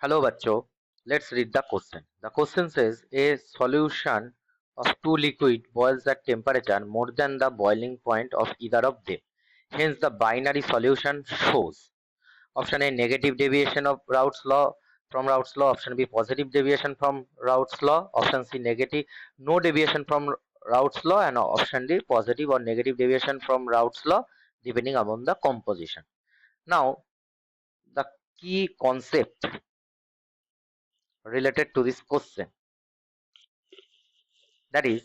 Hello, bachcho. Let's read the question. The question says a solution of two liquid boils at temperature more than the boiling point of either of them. Hence, the binary solution shows option A negative deviation of Raoult's law from Raoult's law, option B positive deviation from Raoult's law, option C negative no deviation from Raoult's law, and option D positive or negative deviation from Raoult's law depending upon the composition. Now, the key concept related to this question, that is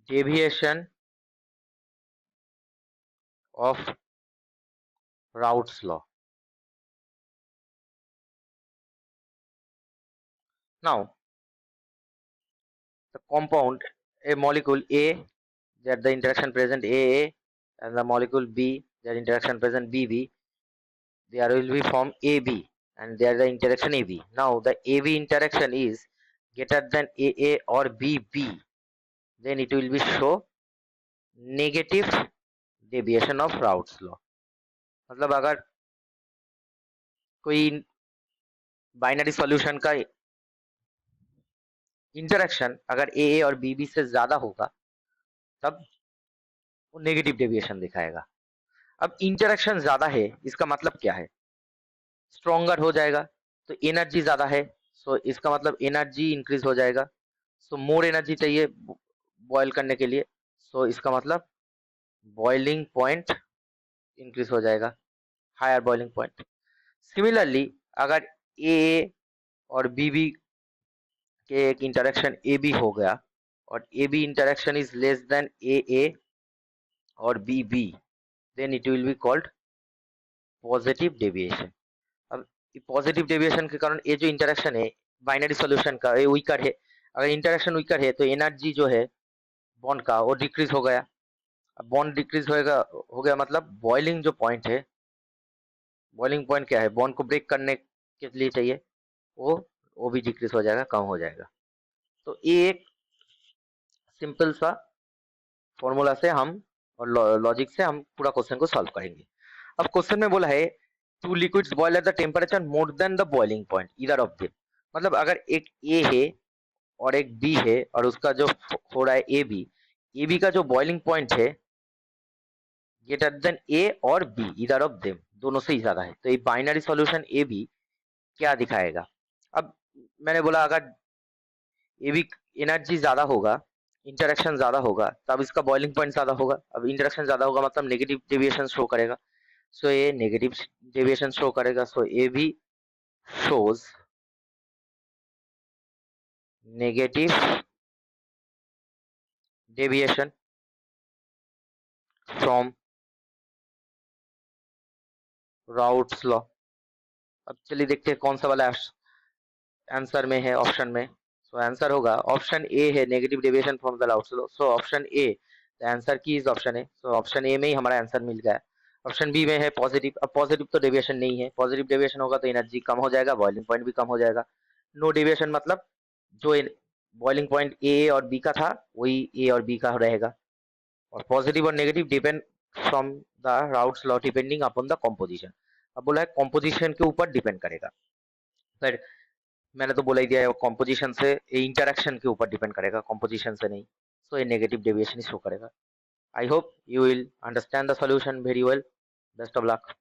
deviation of Raoult's law. Now, the compound, a molecule A, that the interaction present AA, and the molecule B, that interaction present BB, there will be form AB, and there the interaction AB. Now, the AB interaction is greater than AA or BB, then it will be show negative deviation of Raoult's law. मतलब अगर कोई binary solution का interaction अगर ए और B से ज्यादा होगा तब वो नेगेटिव डेविएशन दिखाएगा। अब इंटरेक्शन ज्यादा है इसका मतलब क्या है, स्ट्रॉन्गर हो जाएगा तो एनर्जी ज्यादा है, सो इसका मतलब एनर्जी इंक्रीज हो जाएगा, सो मोर एनर्जी चाहिए बॉयल करने के लिए, सो इसका मतलब बॉइलिंग पॉइंट इंक्रीज हो जाएगा, हायर बॉइलिंग पॉइंट। सिमिलरली अगर ए और बी के एक इंटरेक्शन ए बी हो गया और A B interaction is less than A और B B, then it will be called positive deviation. अब पॉजिटिव डेविएशन के कारण ये जो इंटरेक्शन है बाइनरी सॉल्यूशन का ये वीकर है, अगर इंटरेक्शन वीकर है तो एनर्जी जो है बॉन्ड का वो डिक्रीज हो गया। अब बॉन्ड डिक्रीज हो गया मतलब बॉइलिंग जो पॉइंट है, बॉइलिंग पॉइंट क्या है, बॉन्ड को ब्रेक करने के लिए चाहिए, वो भी डिक्रीज हो जाएगा, कम हो जाएगा। तो ये एक सिंपल सा फॉर्मूला से हम और लॉजिक से हम पूरा क्वेश्चन को सॉल्व करेंगे। अब क्वेश्चन में बोला है two liquids boil at the temperature more than the boiling point either of them, मतलब अगर एक ए है और एक बी है और उसका जो हो रहा है ए बी का जो बॉइलिंग पॉइंट है ग्रेटर देन ए और बी ईदर ऑफ देम, दोनों से ही ज्यादा है, तो ये बाइनरी सॉल्यूशन ए बी क्या दिखाएगा। अब मैंने बोला अगर ए बी एनर्जी ज्यादा होगा, इंटरेक्शन ज्यादा होगा तब इसका बॉइलिंग पॉइंट ज्यादा होगा। अब इंटरेक्शन ज्यादा होगा मतलब नेगेटिव डेविएशन शो करेगा, सो ये नेगेटिव डेविएशन शो करेगा, so A B shows negative deviation from Raoult's law। अब चलिए देखते हैं कौन सा वाला आंसर में है ऑप्शन में, सो आंसर होगा ऑप्शन ए है negative deviation from the Raoult's law, so option A the answer की इज ऑप्शन है, सो ऑप्शन ए में ही हमारा आंसर मिल गया। ऑप्शन बी में है पॉजिटिव, अब पॉजिटिव तो डेविएशन नहीं है, पॉजिटिव डेविएशन होगा तो एनर्जी कम हो जाएगा, बॉइलिंग पॉइंट भी कम हो जाएगा। नो डेविएशन मतलब जो बॉइलिंग पॉइंट ए और बी का था वही ए और बी का रहेगा, और पॉजिटिव और negative depend from the Raoult's law depending upon the composition. अब बोला है कॉम्पोजिशन के ऊपर डिपेंड करेगा, पर मैंने तो बोला ही दिया है कॉम्पोजिशन से, इंटरेक्शन के ऊपर डिपेंड करेगा, कॉम्पोजिशन से नहीं, सो ये नेगेटिव डेविएशन शो करेगा। I hope you will understand the solution very well. Best of luck.